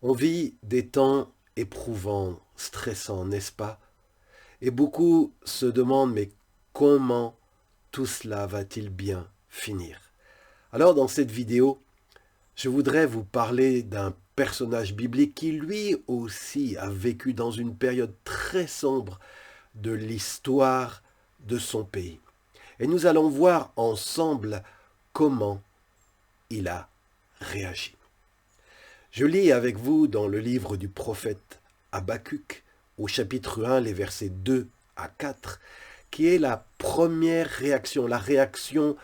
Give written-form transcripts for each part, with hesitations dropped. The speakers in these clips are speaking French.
On vit des temps éprouvants, stressants, n'est-ce pas? Et beaucoup se demandent, mais comment tout cela va-t-il bien finir? Alors dans cette vidéo, je voudrais vous parler d'un personnage biblique qui lui aussi a vécu dans une période très sombre de l'histoire de son pays. Et nous allons voir ensemble comment il a réagi. Je lis avec vous dans le livre du prophète Habakkuk, au chapitre 1, les versets 2 à 4, qui est la première réaction, la réaction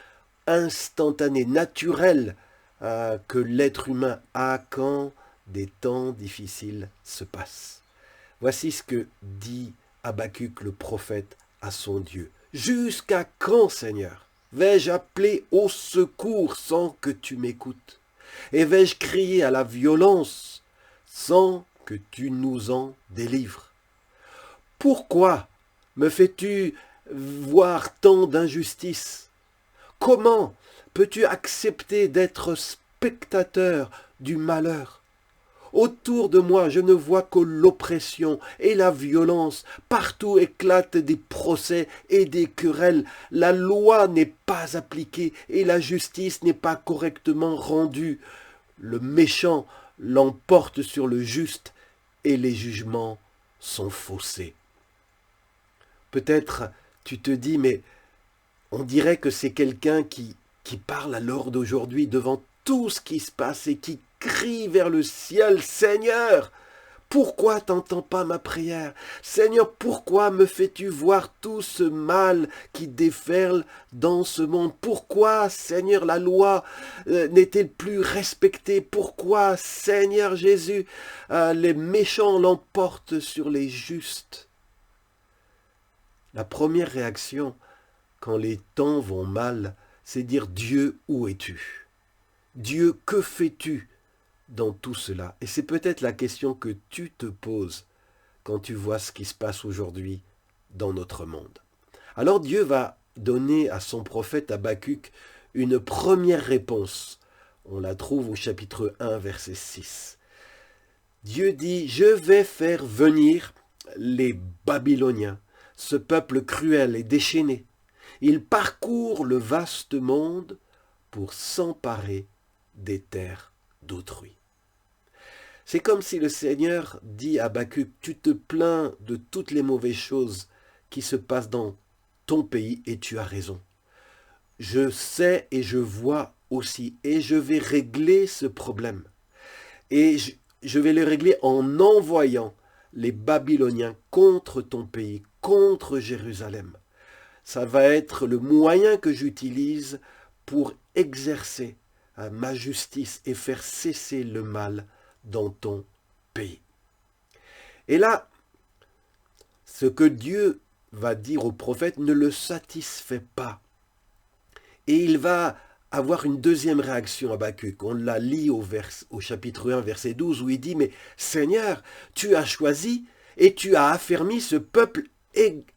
instantanée, naturelle que l'être humain a quand des temps difficiles se passent. Voici ce que dit Habakkuk le prophète à son Dieu. Jusqu'à quand, Seigneur, vais-je appeler au secours sans que tu m'écoutes? Et vais-je crier à la violence sans que tu nous en délivres? Pourquoi me fais-tu voir tant d'injustice? Comment peux-tu accepter d'être spectateur du malheur? Autour de moi, je ne vois que l'oppression et la violence. Partout éclatent des procès et des querelles. La loi n'est pas appliquée et la justice n'est pas correctement rendue. Le méchant l'emporte sur le juste et les jugements sont faussés. Peut-être tu te dis, mais on dirait que c'est quelqu'un qui parle à l'heure d'aujourd'hui devant tout ce qui se passe et qui crie vers le ciel, Seigneur, pourquoi t'entends pas ma prière? Seigneur, pourquoi me fais-tu voir tout ce mal qui déferle dans ce monde? Pourquoi, Seigneur, la loi n'est-elle plus respectée? Pourquoi, Seigneur Jésus, les méchants l'emportent sur les justes? La première réaction, quand les temps vont mal, c'est dire Dieu, où es-tu? Dieu, que fais-tu dans tout cela? Et c'est peut-être la question que tu te poses quand tu vois ce qui se passe aujourd'hui dans notre monde. Alors Dieu va donner à son prophète Habakkuk une première réponse. On la trouve au chapitre 1, verset 6. Dieu dit, je vais faire venir les Babyloniens, ce peuple cruel et déchaîné. Ils parcourent le vaste monde pour s'emparer des terres d'autrui. C'est comme si le Seigneur dit à Habakkuk, tu te plains de toutes les mauvaises choses qui se passent dans ton pays et tu as raison. Je sais et je vois aussi et je vais régler ce problème. Et je vais le régler en envoyant les Babyloniens contre ton pays, contre Jérusalem. Ça va être le moyen que j'utilise pour exercer ma justice et faire cesser le mal dans ton pays. Et là, ce que Dieu va dire au prophète ne le satisfait pas. Et il va avoir une deuxième réaction à Habakkuk. On la lit au chapitre 1, verset 12, où il dit, mais Seigneur, tu as choisi et tu as affermi ce peuple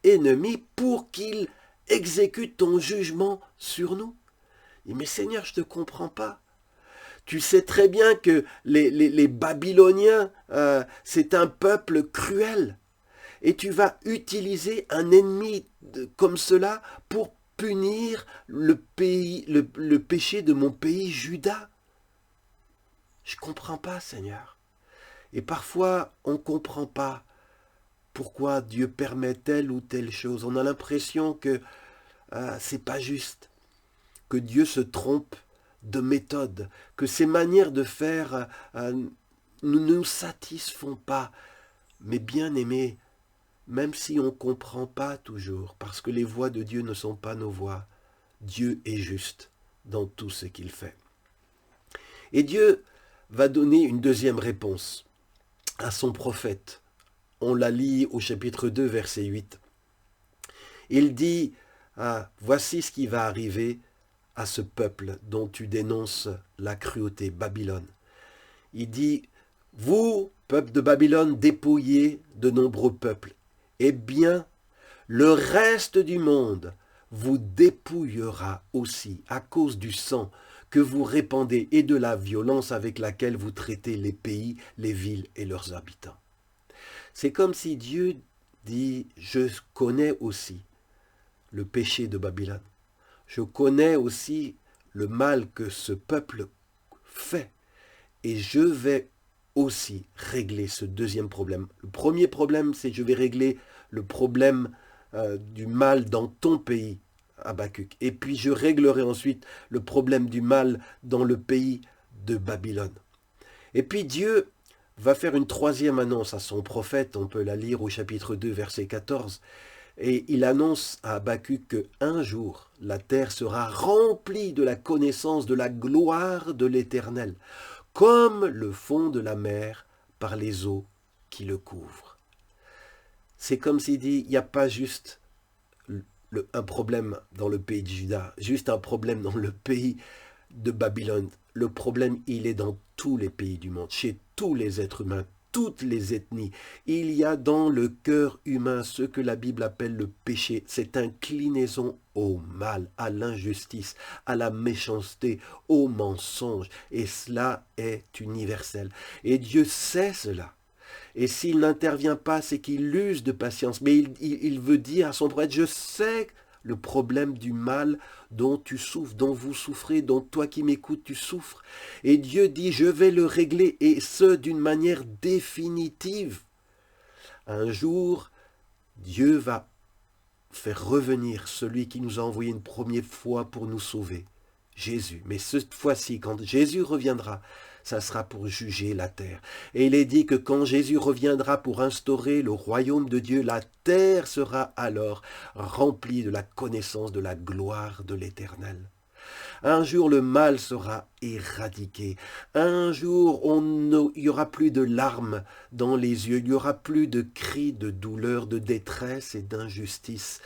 ennemi pour qu'il exécute ton jugement sur nous. Mais Seigneur, je ne te comprends pas. Tu sais très bien que les Babyloniens, c'est un peuple cruel. Et tu vas utiliser un ennemi comme cela pour punir le péché de mon pays, Juda. Je ne comprends pas, Seigneur. Et parfois, on ne comprend pas pourquoi Dieu permet telle ou telle chose. On a l'impression que c'est pas juste, que Dieu se trompe de méthode, que ses manières de faire ne nous satisfont pas. Mais bien aimés, même si on ne comprend pas toujours, parce que les voies de Dieu ne sont pas nos voies, Dieu est juste dans tout ce qu'il fait. Et Dieu va donner une deuxième réponse à son prophète. On la lit au chapitre 2, verset 8. Il dit, voici ce qui va arriver à ce peuple dont tu dénonces la cruauté, Babylone. Il dit, vous, peuple de Babylone, dépouillez de nombreux peuples, eh bien, le reste du monde vous dépouillera aussi à cause du sang que vous répandez et de la violence avec laquelle vous traitez les pays, les villes et leurs habitants. C'est comme si Dieu dit, je connais aussi le péché de Babylone. Je connais aussi le mal que ce peuple fait. Et je vais aussi régler ce deuxième problème. Le premier problème, c'est que je vais régler le problème du mal dans ton pays, Habakkuk. Et puis je réglerai ensuite le problème du mal dans le pays de Babylone. Et puis Dieu va faire une troisième annonce à son prophète, on peut la lire au chapitre 2, verset 14. Et il annonce à Habakkuk qu'un jour, la terre sera remplie de la connaissance de la gloire de l'Éternel, comme le fond de la mer par les eaux qui le couvrent. C'est comme s'il dit, il n'y a pas juste un problème dans le pays de Juda, juste un problème dans le pays de Babylone. Le problème, il est dans tous les pays du monde, chez tous les êtres humains, toutes les ethnies. Il y a dans le cœur humain ce que la Bible appelle le péché, cette inclinaison au mal, à l'injustice, à la méchanceté, au mensonge. Et cela est universel. Et Dieu sait cela. Et s'il n'intervient pas, c'est qu'il use de patience. Mais il veut dire à son prophète, je sais le problème du mal dont tu souffres, dont vous souffrez, dont toi qui m'écoutes, tu souffres. Et Dieu dit, je vais le régler, et ce, d'une manière définitive. Un jour, Dieu va faire revenir celui qui nous a envoyé une première fois pour nous sauver, Jésus. Mais cette fois-ci, quand Jésus reviendra, ça sera pour juger la terre. Et il est dit que quand Jésus reviendra pour instaurer le royaume de Dieu, la terre sera alors remplie de la connaissance de la gloire de l'Éternel. Un jour, le mal sera éradiqué. Un jour, il n'y aura plus de larmes dans les yeux. Il n'y aura plus de cris de douleur, de détresse et d'injustice.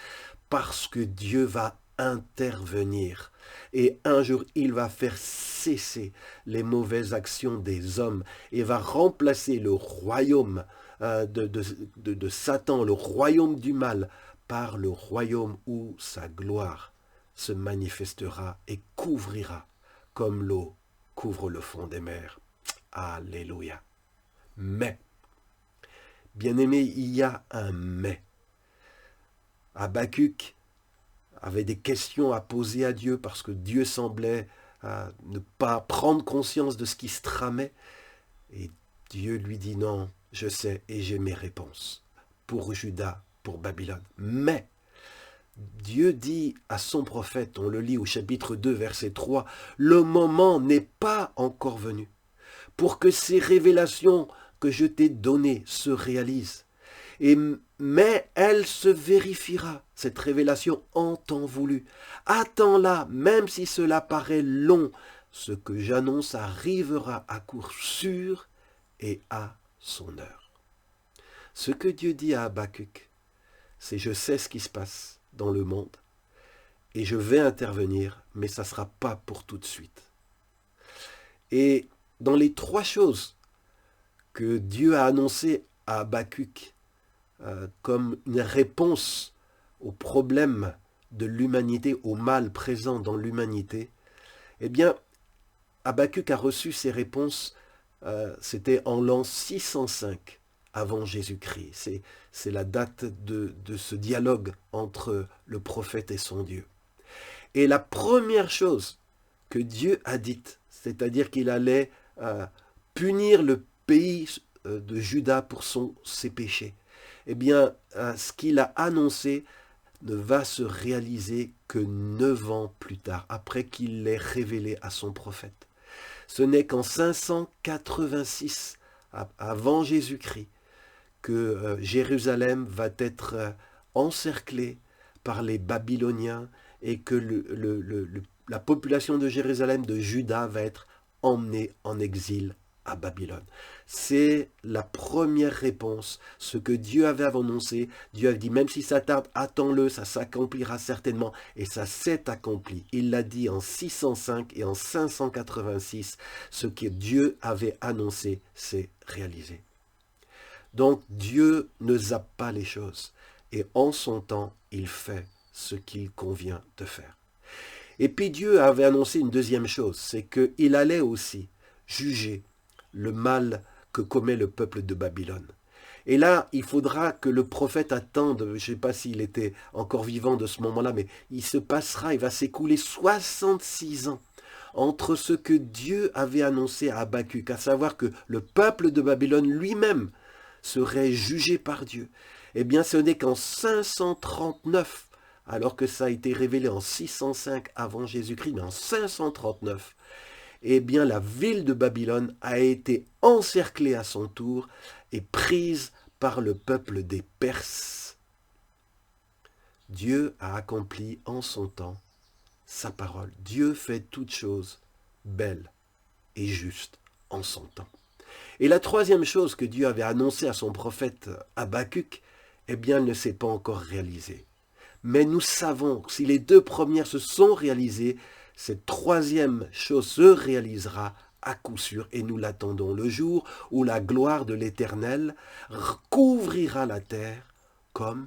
Parce que Dieu va intervenir. Et un jour, il va faire cesser les mauvaises actions des hommes et va remplacer le royaume de Satan, le royaume du mal, par le royaume où sa gloire se manifestera et couvrira comme l'eau couvre le fond des mers. Alléluia. Mais, bien-aimé, il y a un mais. Habakkuk avait des questions à poser à Dieu parce que Dieu semblait ne pas prendre conscience de ce qui se tramait. Et Dieu lui dit non, je sais et j'ai mes réponses pour Juda, pour Babylone. Mais Dieu dit à son prophète, on le lit au chapitre 2, verset 3, « Le moment n'est pas encore venu pour que ces révélations que je t'ai données se réalisent. Mais elle se vérifiera, cette révélation en temps voulu. Attends-la, même si cela paraît long, ce que j'annonce arrivera à coup sûr et à son heure. » Ce que Dieu dit à Habakkuk, c'est « Je sais ce qui se passe dans le monde et je vais intervenir, mais ça ne sera pas pour tout de suite. » Et dans les trois choses que Dieu a annoncées à Habakkuk comme une réponse au problème de l'humanité, au mal présent dans l'humanité, eh bien, Habakkuk a reçu ces réponses, c'était en l'an 605 avant Jésus-Christ. C'est la date de ce dialogue entre le prophète et son Dieu. Et la première chose que Dieu a dite, c'est-à-dire qu'il allait punir le pays de Juda pour ses péchés, eh bien, ce qu'il a annoncé ne va se réaliser que 9 ans plus tard, après qu'il l'ait révélé à son prophète. Ce n'est qu'en 586, avant Jésus-Christ, que Jérusalem va être encerclée par les Babyloniens et que la population de Jérusalem, de Juda, va être emmenée en exil à Babylone. C'est la première réponse, ce que Dieu avait annoncé. Dieu avait dit, même si ça tarde, attends-le, ça s'accomplira certainement. Et ça s'est accompli. Il l'a dit en 605 et en 586. Ce que Dieu avait annoncé s'est réalisé. Donc Dieu ne zappe pas les choses. Et en son temps, il fait ce qu'il convient de faire. Et puis Dieu avait annoncé une deuxième chose, c'est qu'il allait aussi juger le mal que commet le peuple de Babylone. Et là, il faudra que le prophète attende, je ne sais pas s'il était encore vivant de ce moment-là, mais il va s'écouler 66 ans entre ce que Dieu avait annoncé à Habakkuk, à savoir que le peuple de Babylone lui-même serait jugé par Dieu. Eh bien, ce n'est qu'en 539, alors que ça a été révélé en 605 avant Jésus-Christ, mais en 539, eh bien, la ville de Babylone a été encerclée à son tour et prise par le peuple des Perses. Dieu a accompli en son temps sa parole. Dieu fait toutes choses belles et justes en son temps. Et la troisième chose que Dieu avait annoncée à son prophète Habakkuk, eh bien, elle ne s'est pas encore réalisée. Mais nous savons que si les deux premières se sont réalisées, cette troisième chose se réalisera à coup sûr, et nous l'attendons, le jour où la gloire de l'Éternel couvrira la terre comme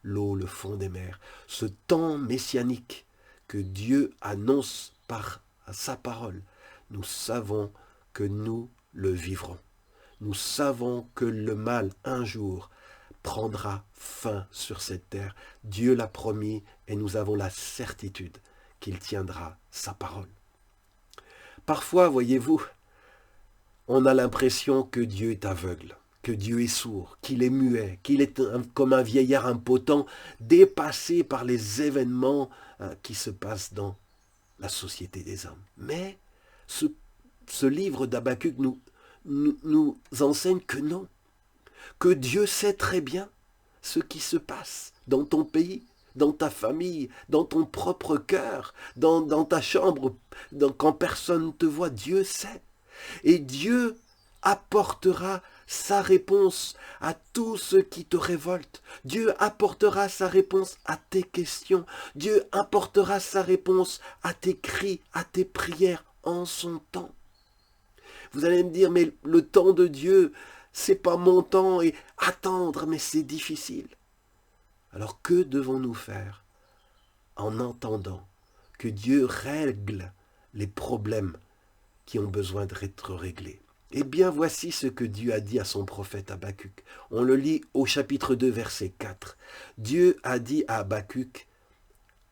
l'eau le fond des mers. Ce temps messianique que Dieu annonce par sa parole, nous savons que nous le vivrons. Nous savons que le mal, un jour, prendra fin sur cette terre. Dieu l'a promis et nous avons la certitude qu'il tiendra sa parole. Parfois, voyez-vous, on a l'impression que Dieu est aveugle, que Dieu est sourd, qu'il est muet, qu'il est comme un vieillard impotent, dépassé par les événements qui se passent dans la société des hommes. Mais ce livre d'Habakkuk nous enseigne que non, que Dieu sait très bien ce qui se passe dans ton pays, dans ta famille, dans ton propre cœur, dans ta chambre, quand personne ne te voit. Dieu sait. Et Dieu apportera sa réponse à tout ce qui te révolte. Dieu apportera sa réponse à tes questions. Dieu apportera sa réponse à tes cris, à tes prières en son temps. Vous allez me dire, mais le temps de Dieu, c'est pas mon temps, et attendre, mais c'est difficile. Alors que devons-nous faire en entendant que Dieu règle les problèmes qui ont besoin d'être réglés? Eh bien, voici ce que Dieu a dit à son prophète Habakkuk. On le lit au chapitre 2, verset 4. Dieu a dit à Habakkuk,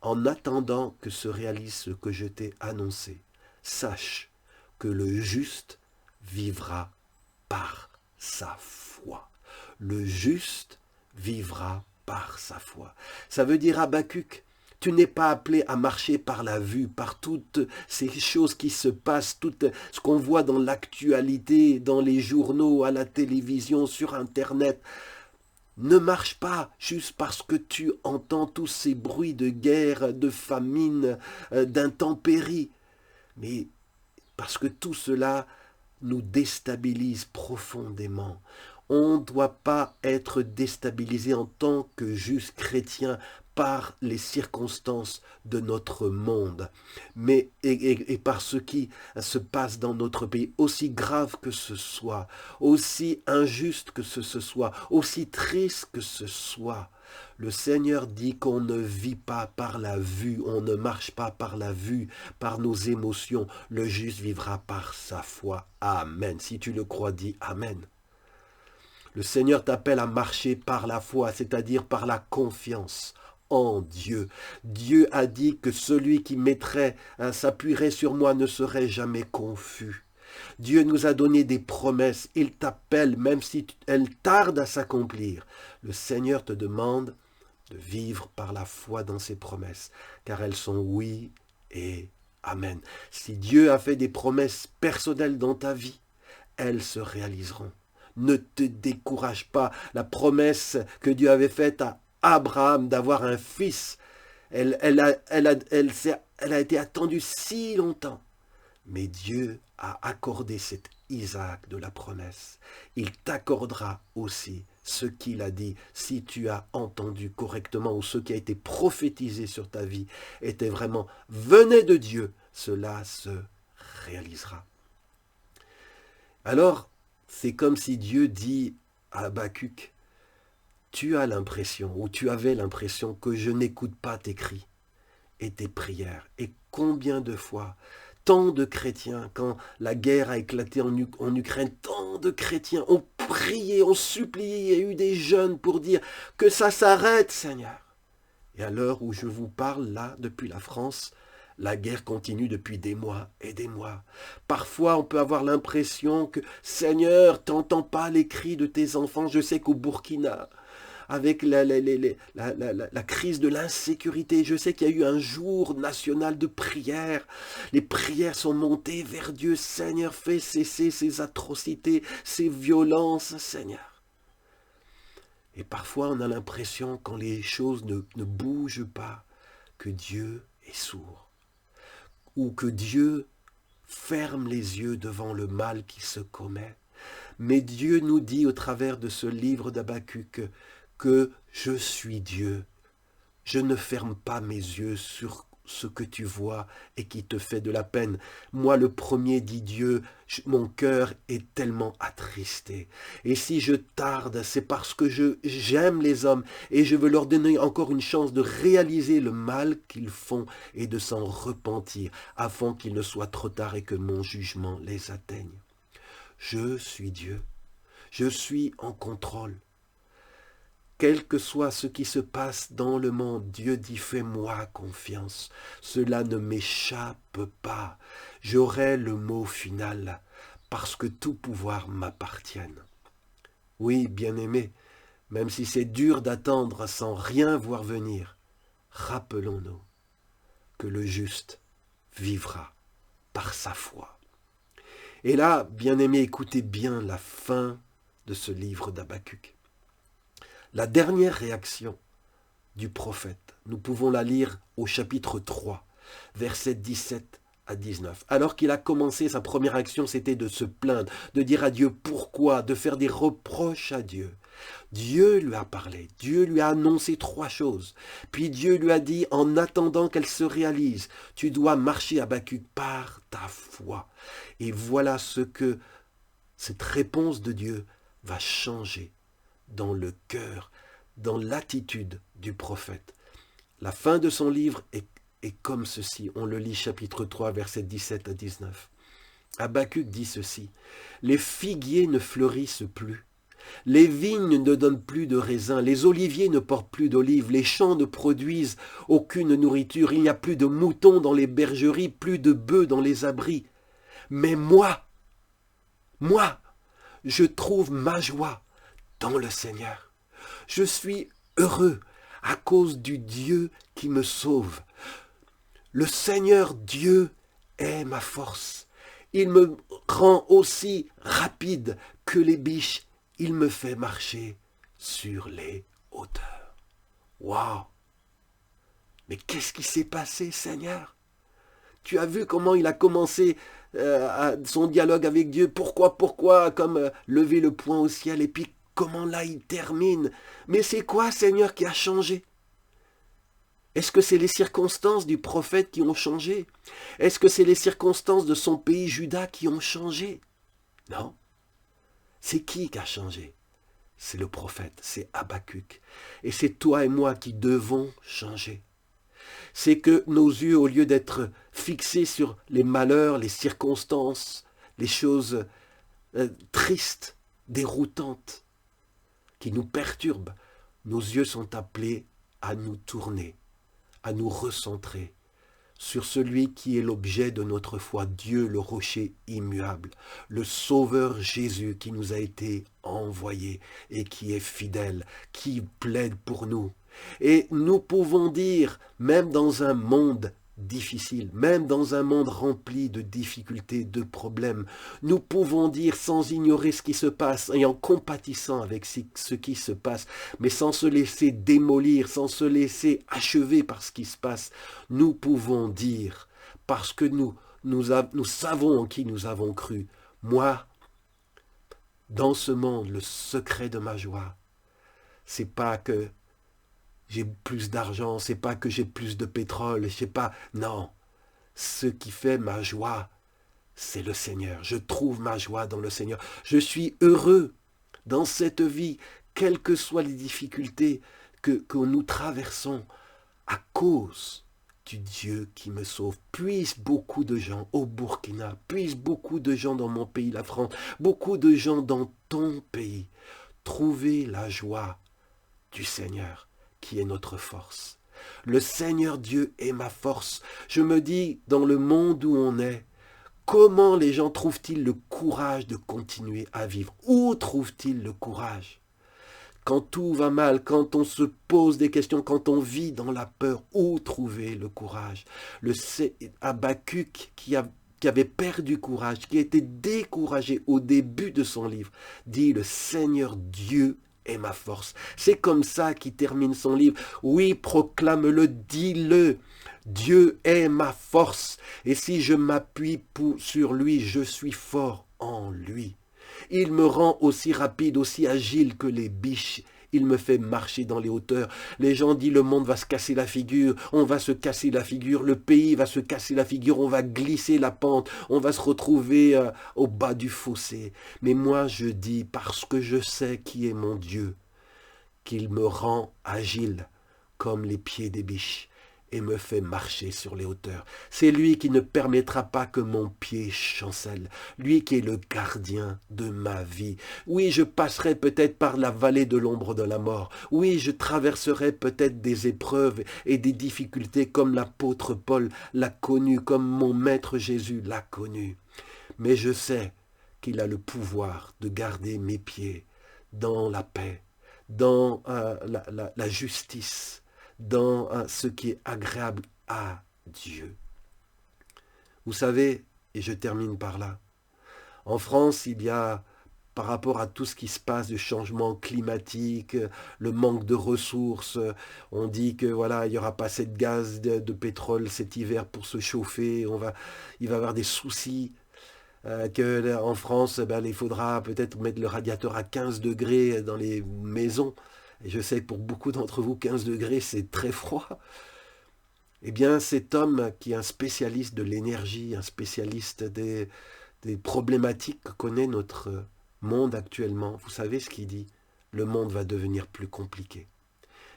en attendant que se réalise ce que je t'ai annoncé, sache que le juste vivra par sa foi. Le juste vivra par sa foi. Ça veut dire, Habakkuk, tu n'es pas appelé à marcher par la vue, par toutes ces choses qui se passent, tout ce qu'on voit dans l'actualité, dans les journaux, à la télévision, sur Internet. Ne marche pas juste parce que tu entends tous ces bruits de guerre, de famine, d'intempéries, mais parce que tout cela nous déstabilise profondément. On ne doit pas être déstabilisé en tant que juste chrétien par les circonstances de notre monde, mais et par ce qui se passe dans notre pays, aussi grave que ce soit, aussi injuste que ce soit, aussi triste que ce soit. Le Seigneur dit qu'on ne vit pas par la vue, on ne marche pas par la vue, par nos émotions. Le juste vivra par sa foi. Amen. Si tu le crois, dis Amen. Le Seigneur t'appelle à marcher par la foi, c'est-à-dire par la confiance en Dieu. Dieu a dit que celui qui s'appuierait sur moi ne serait jamais confus. Dieu nous a donné des promesses. Il t'appelle, même si elles tardent à s'accomplir. Le Seigneur te demande de vivre par la foi dans ses promesses, car elles sont oui et amen. Si Dieu a fait des promesses personnelles dans ta vie, elles se réaliseront. Ne te décourage pas. La promesse que Dieu avait faite à Abraham d'avoir un fils, elle a été attendue si longtemps. Mais Dieu a accordé cet Isaac de la promesse. Il t'accordera aussi ce qu'il a dit. Si tu as entendu correctement ou ce qui a été prophétisé sur ta vie était vraiment venait de Dieu, cela se réalisera. Alors, c'est comme si Dieu dit à Habakkuk, tu as l'impression, ou tu avais l'impression que je n'écoute pas tes cris. et tes prières. Et combien de fois, tant de chrétiens, quand la guerre a éclaté en Ukraine, tant de chrétiens ont prié, ont supplié, il y a eu des jeûnes pour dire que ça s'arrête, Seigneur. Et à l'heure où je vous parle, là, depuis la France, la guerre continue depuis des mois et des mois. Parfois, on peut avoir l'impression que, Seigneur, t'entends pas les cris de tes enfants. Je sais qu'au Burkina, avec la crise de l'insécurité. Je sais qu'il y a eu un jour national de prière. Les prières sont montées vers Dieu. Seigneur, fais cesser ces atrocités, ces violences, Seigneur. Et parfois, on a l'impression, quand les choses ne bougent pas, que Dieu est sourd. Ou que Dieu ferme les yeux devant le mal qui se commet. Mais Dieu nous dit au travers de ce livre d'Habacuc que je suis Dieu. Je ne ferme pas mes yeux sur ce que tu vois et qui te fait de la peine. Moi, le premier, dit Dieu, mon cœur est tellement attristé. Et si je tarde, c'est parce que j'aime les hommes et je veux leur donner encore une chance de réaliser le mal qu'ils font et de s'en repentir, afin qu'il ne soit trop tard et que mon jugement les atteigne. Je suis Dieu. Je suis en contrôle. Quel que soit ce qui se passe dans le monde, Dieu dit, fais-moi confiance. Cela ne m'échappe pas. J'aurai le mot final, parce que tout pouvoir m'appartienne. Oui, bien-aimé, même si c'est dur d'attendre sans rien voir venir, rappelons-nous que le juste vivra par sa foi. Et là, bien-aimé, écoutez bien la fin de ce livre d'Habacuc. La dernière réaction du prophète, nous pouvons la lire au chapitre 3, versets 17 à 19. Alors qu'il a commencé, sa première action, c'était de se plaindre, de dire à Dieu pourquoi, de faire des reproches à Dieu. Dieu lui a parlé, Dieu lui a annoncé 3 choses. Puis Dieu lui a dit, en attendant qu'elles se réalisent, tu dois marcher, Habacuc, par ta foi. Et voilà ce que cette réponse de Dieu va changer dans le cœur, dans l'attitude du prophète. La fin de son livre est comme ceci. On le lit chapitre 3, versets 17 à 19. Habacuc dit ceci. Les figuiers ne fleurissent plus. Les vignes ne donnent plus de raisins. Les oliviers ne portent plus d'olives. Les champs ne produisent aucune nourriture. Il n'y a plus de moutons dans les bergeries, plus de bœufs dans les abris. Mais moi, je trouve ma joie dans le Seigneur. Je suis heureux à cause du Dieu qui me sauve. Le Seigneur Dieu est ma force. Il me rend aussi rapide que les biches. Il me fait marcher sur les hauteurs. Waouh! Mais qu'est-ce qui s'est passé, Seigneur? Tu as vu comment il a commencé son dialogue avec Dieu? Pourquoi, comme lever le poing au ciel, et puis comment là il termine? Mais c'est quoi, Seigneur, qui a changé? Est-ce que c'est les circonstances du prophète qui ont changé? Est-ce que c'est les circonstances de son pays Juda qui ont changé? Non. C'est qui a changé? C'est le prophète, c'est Habacuc. Et c'est toi et moi qui devons changer. C'est que nos yeux, au lieu d'être fixés sur les malheurs, les circonstances, les choses tristes, déroutantes, qui nous perturbent, nos yeux sont appelés à nous tourner, à nous recentrer sur celui qui est l'objet de notre foi, Dieu le rocher immuable, le Sauveur Jésus qui nous a été envoyé et qui est fidèle, qui plaide pour nous. Et nous pouvons dire, même dans un monde difficile, même dans un monde rempli de difficultés, de problèmes, nous pouvons dire sans ignorer ce qui se passe et en compatissant avec ce qui se passe, mais sans se laisser démolir, sans se laisser achever par ce qui se passe, nous pouvons dire, parce que nous savons en qui nous avons cru, moi, dans ce monde, le secret de ma joie, c'est pas que j'ai plus d'argent, c'est pas que j'ai plus de pétrole, je sais pas, non. Ce qui fait ma joie, c'est le Seigneur. Je trouve ma joie dans le Seigneur. Je suis heureux dans cette vie, quelles que soient les difficultés que nous traversons, à cause du Dieu qui me sauve. Puisse beaucoup de gens au Burkina, puisse beaucoup de gens dans mon pays, la France, beaucoup de gens dans ton pays, trouver la joie du Seigneur qui est notre force. Le Seigneur Dieu est ma force. Je me dis, dans le monde où on est, comment les gens trouvent-ils le courage de continuer à vivre? Où trouvent-ils le courage? Quand tout va mal, quand on se pose des questions, quand on vit dans la peur, où trouver le courage? Le Habakkuk qui avait perdu courage, qui était découragé au début de son livre, dit le Seigneur Dieu est ma force. C'est comme ça qu'il termine son livre. Oui, proclame-le, dis-le. Dieu est ma force. Et si je m'appuie sur lui, je suis fort en lui. Il me rend aussi rapide, aussi agile que les biches. Il me fait marcher dans les hauteurs. Les gens disent le monde va se casser la figure, on va se casser la figure, le pays va se casser la figure, on va glisser la pente, on va se retrouver au bas du fossé. Mais moi je dis, parce que je sais qui est mon Dieu, qu'il me rend agile comme les pieds des biches et me fait marcher sur les hauteurs. C'est lui qui ne permettra pas que mon pied chancelle, lui qui est le gardien de ma vie. Oui, je passerai peut-être par la vallée de l'ombre de la mort. Oui, je traverserai peut-être des épreuves et des difficultés comme l'apôtre Paul l'a connu, comme mon maître Jésus l'a connu. Mais je sais qu'il a le pouvoir de garder mes pieds dans la paix, dans la justice, dans ce qui est agréable à Dieu. Vous savez, et je termine par là, en France, il y a, par rapport à tout ce qui se passe, le changement climatique, le manque de ressources, on dit que voilà, il n'y aura pas assez de gaz, de pétrole cet hiver pour se chauffer, il va y avoir des soucis, qu'en France, il faudra peut-être mettre le radiateur à 15 degrés dans les maisons. Et je sais que pour beaucoup d'entre vous, 15 degrés, c'est très froid. Eh bien, cet homme qui est un spécialiste de l'énergie, un spécialiste des problématiques que connaît notre monde actuellement, vous savez ce qu'il dit? Le monde va devenir plus compliqué.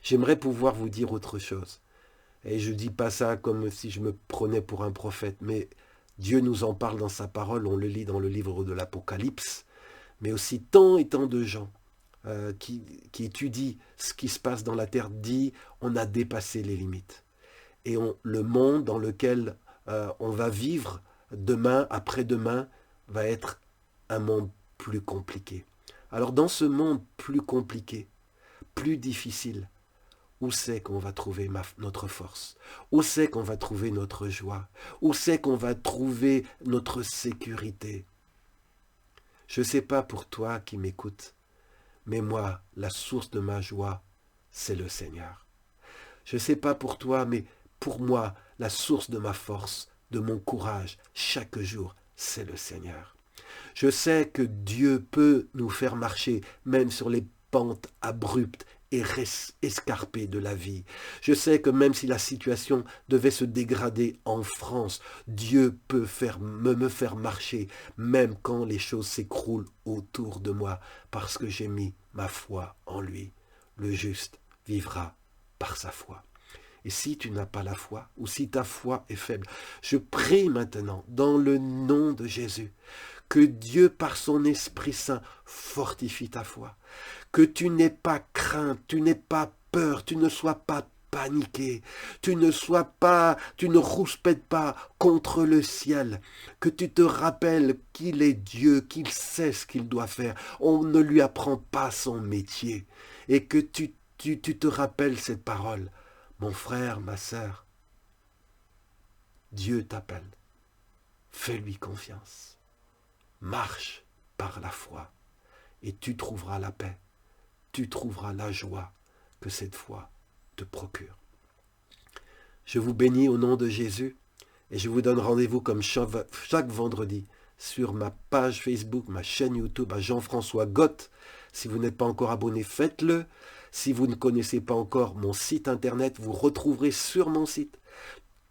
J'aimerais pouvoir vous dire autre chose. Et je ne dis pas ça comme si je me prenais pour un prophète, mais Dieu nous en parle dans sa parole, on le lit dans le livre de l'Apocalypse, mais aussi tant et tant de gens qui étudie ce qui se passe dans la terre, dit on a dépassé les limites. Et le monde dans lequel on va vivre demain, après-demain, va être un monde plus compliqué. Alors dans ce monde plus compliqué, plus difficile, où c'est qu'on va trouver notre force? Où c'est qu'on va trouver notre joie? Où c'est qu'on va trouver notre sécurité? Je ne sais pas pour toi qui m'écoutes, mais moi, la source de ma joie, c'est le Seigneur. Je ne sais pas pour toi, mais pour moi, la source de ma force, de mon courage, chaque jour, c'est le Seigneur. Je sais que Dieu peut nous faire marcher, même sur les pentes abruptes et escarpées de la vie. Je sais que même si la situation devait se dégrader en France, Dieu peut me faire marcher, même quand les choses s'écroulent autour de moi, parce que j'ai mis ma foi en lui. Le juste vivra par sa foi. Et si tu n'as pas la foi, ou si ta foi est faible, je prie maintenant, dans le nom de Jésus, que Dieu, par son Esprit Saint, fortifie ta foi. Que tu n'aies pas crainte, tu n'aies pas peur, tu ne sois pas paniqué, tu ne rouspètes pas contre le ciel, que tu te rappelles qu'il est Dieu, qu'il sait ce qu'il doit faire. On ne lui apprend pas son métier. Et que tu te rappelles cette parole. Mon frère, ma sœur, Dieu t'appelle. Fais-lui confiance. Marche par la foi et tu trouveras la paix, tu trouveras la joie que cette foi te procure. Je vous bénis au nom de Jésus et je vous donne rendez-vous comme chaque vendredi sur ma page Facebook, ma chaîne YouTube à Jean-François Gott. Si vous n'êtes pas encore abonné, faites-le. Si vous ne connaissez pas encore mon site internet, vous retrouverez sur mon site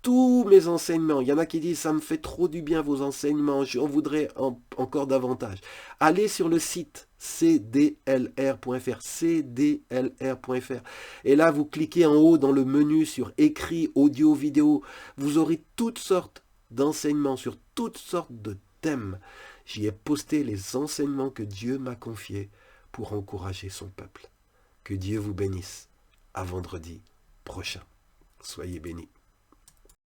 tous mes enseignements. Il y en a qui disent, ça me fait trop du bien vos enseignements, j'en voudrais encore davantage. Allez sur le site cdlr.fr, cdlr.fr. Et là, vous cliquez en haut dans le menu sur écrit, audio, vidéo. Vous aurez toutes sortes d'enseignements sur toutes sortes de thèmes. J'y ai posté les enseignements que Dieu m'a confiés pour encourager son peuple. Que Dieu vous bénisse. À vendredi prochain. Soyez bénis.